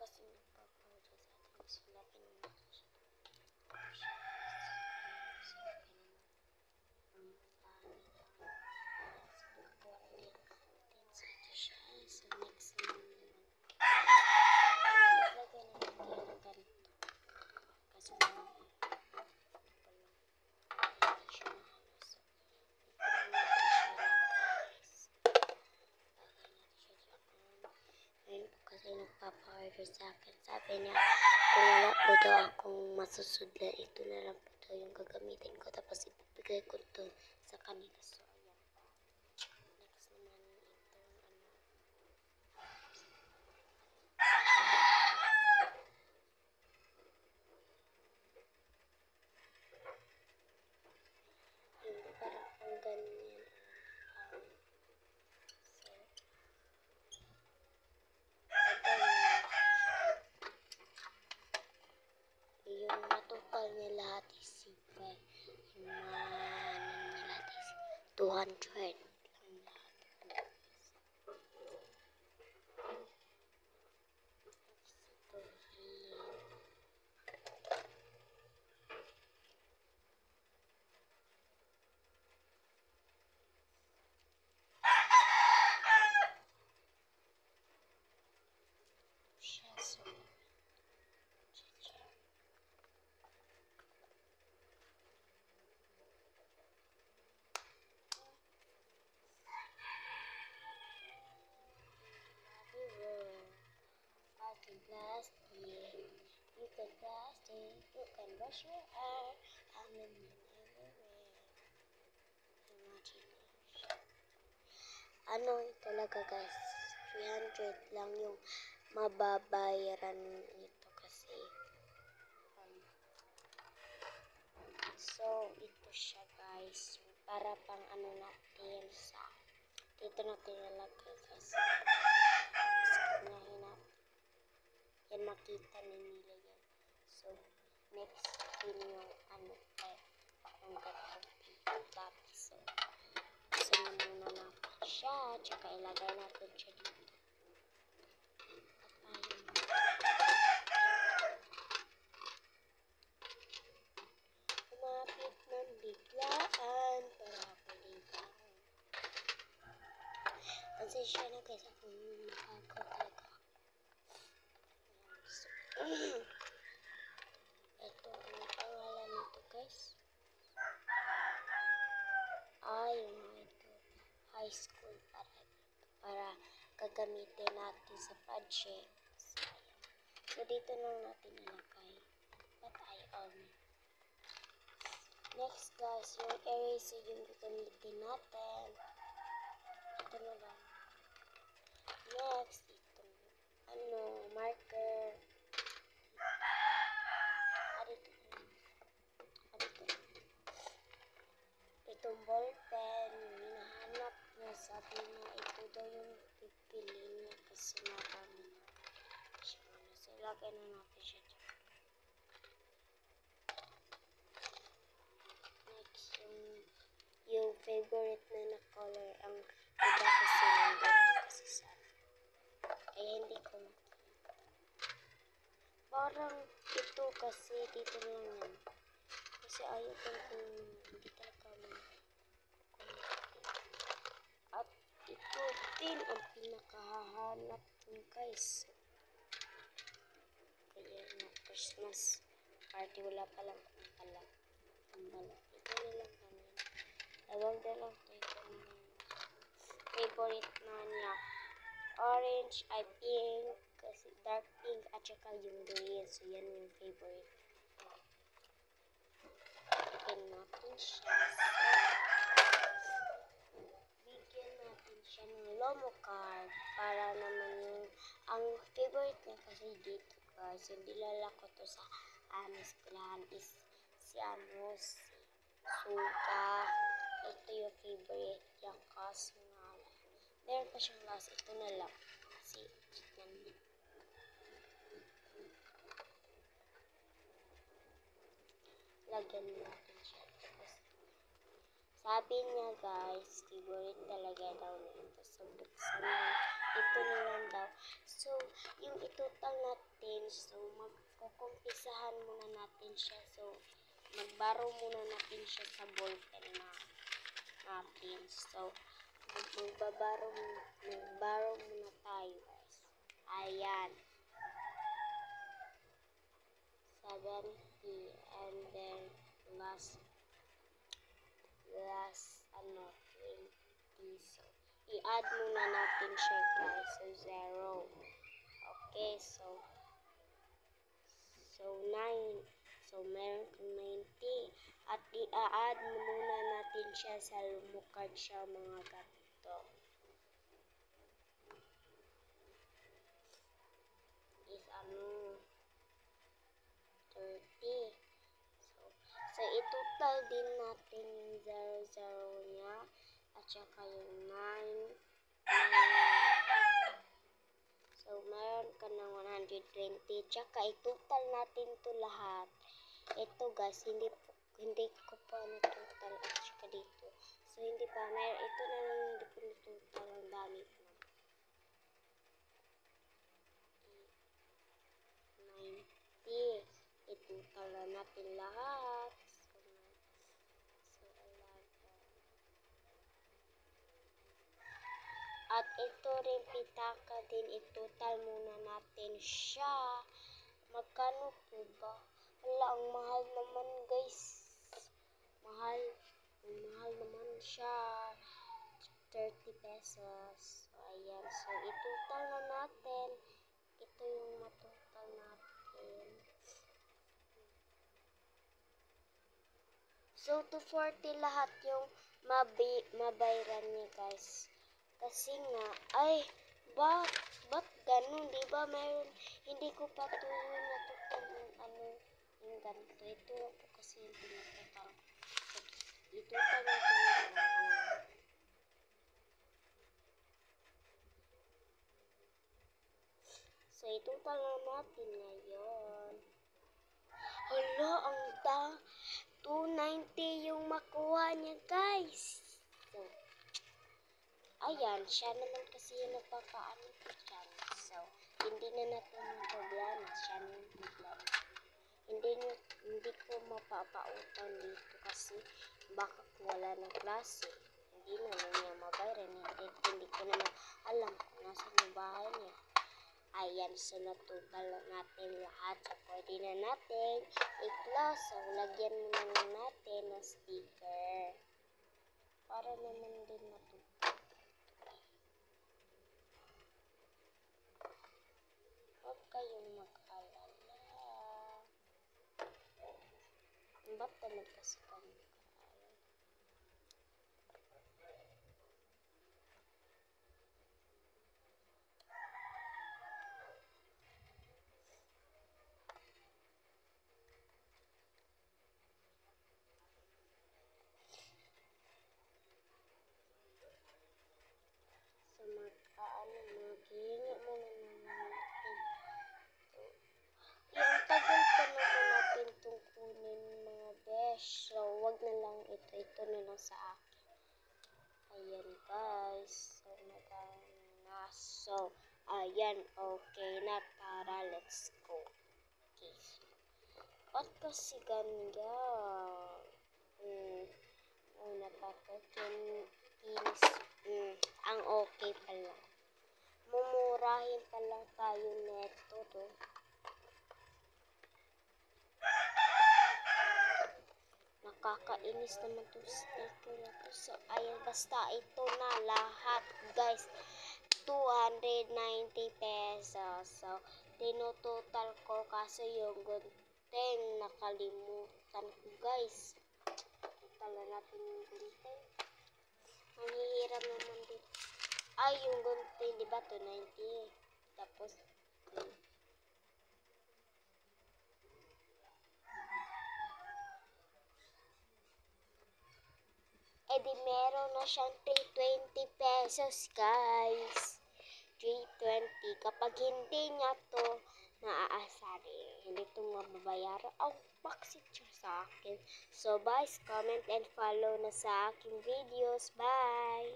kasi nagpapauto sa atin. Silapin mo na siya. So, next naman. Lagyan natin yung ganito. Kasi kasi nagpapa-order sa akin. Sabi niya, kung wala po daw akong masusudla, ito na lang po daw yung gagamitin ko. Tapos ibibigay ko ito sa kanila. So, ayan. Next naman itong hindi parang ang ganyan. Yung matupal niya lahat is super. Yung niya lahat is 200 lang lahat. Plastic, you can plastic, you can brush your hair, and then everywhere. Imagination. Ano talaga guys, 300 lang yung mababayaran nito kasi. So, ito siya guys, para pang ano natin sa, dito natin nalagay guys. Skinahin natin. Yan makita nila yan. So, next din yung ano type. Yung gatong so, isa na muna natin siya. Tsaka ilagay natin siya dito. Kumapit ng biglaan para paligaw. Kasi siya na guys akong nakakataga. Ito ang pangalan nito guys. Yung ito high school para gagamitin natin sa project. So dito lang natin ilagay. Next guys, yung eraser yung gagamitin natin. Ito na lang. Next, itong marker. Itong ball pen, yung hinahanap niya, sabi niya, ito daw yung pipiliin niya kasi marami siya. So, ilagay na natin siya dyan. Next, yung favorite na color, ang iba kasi nandito kasi sa kaya hindi ko makita. Parang ito kasi dito lang yan. Kasi ayaw ko kung hindi talaga at ito din ang pinakahahanap ko guys. Kaya na Christmas party wala palang pala. Ito na lang kami. Tawag na lang ito favorite na niya. Orange, ay pink, kasi dark pink at saka yung green. So yan yung favorite. Bigyan natin siya. Bigyan natin siya ng Lomo card para naman yung ang favorite niya kasi dito guys. Yung dilalako to sa eskwelahan is si Suka. Ito yung favorite niya kasi meron pa siyang last. Ito na lang. Kasi, yan. Lagyan natin siya. Sabi niya guys, favorite talaga daw nito So, buksan mo. Ito na lang daw. So, yung itotal natin, so, magkukumpisahan muna natin siya. So, magbaro muna natin siya sa ballpen na natin. So, magbaro muna tayo, guys. Ayan. 70 and then last 20. So, i-add muna natin siya, guys. So, 0. Okay, so 9. So, meron kang 90. At i-add muna natin siya sa lumukad siya, mga ganito. Is 30. So itotal din natin yung 0 niya at saka yung 9. So meron ka ng 120. Tsaka itotal natin to lahat. Ito, guys, hindi ko pa na-total at saka dito. So hindi pa. Ito na lang hindi ko na-total. Ang dami pa. 90. Itotal na natin lahat. So 11. At ito rin pitaka din, itotal muna natin siya. Magkano po ba? Wala, ang mahal naman, guys. Mahal naman siya. 30 pesos. So, ayan. So, itotal na natin. Ito yung matotal natin. So, 240 lahat yung mabayran niya, guys. Kasi nga, ay, ba't ganun? Diba mayroon, hindi ko pa ito yung natutal yung ganito. Ito po kasi yung pinatotal. Ito pa yung So, itotal na natin ngayon. Hala, ang 290 yung makuha niya, guys. So, ayan, siya naman kasi yung nagpapaano ko dyan. So, hindi na natin yung problema. Siya na yung problema. Hindi ko mapapautang dito kasi baka wala ng klase. Hindi na niya mabayaran. Hindi ko naman alam kung nasa yung bahay niya. Ayan, so natutal natin lahat. So, pwede na natin i-close. So, lagyan muna natin ng sticker. Para naman din natutal. Huwag kayong mag-alala. Ba't talaga kasi kami mag-alala? So, maghihingi muna natin. Yung tagal pa naman natin itong kunin, mga besh. So, wag na lang ito. Ito na lang sa akin. Ayan, guys. So, magana. So, ayan. Okay na. Tara, let's go. Okay. Ba't kasi ganyan? Napapakinis. Ang okay pa lang. Mumurahin pa lang tayo neto to. Nakakainis naman to sticker na to. So, ayan, basta ito na lahat, guys. 290 pesos. So, tinototal ko kasi yung gunting nakalimutan ko, guys. Tala natin yung gunting. Nangihiram naman dito. Ay, yung gunting, diba? 290. Tapos, di meron na siyang 320 pesos, guys. 320. Kapag hindi niya to naaasarin, hindi ito mababayaran, bakit siya sa akin? So, guys, comment and follow na sa aking videos. Bye!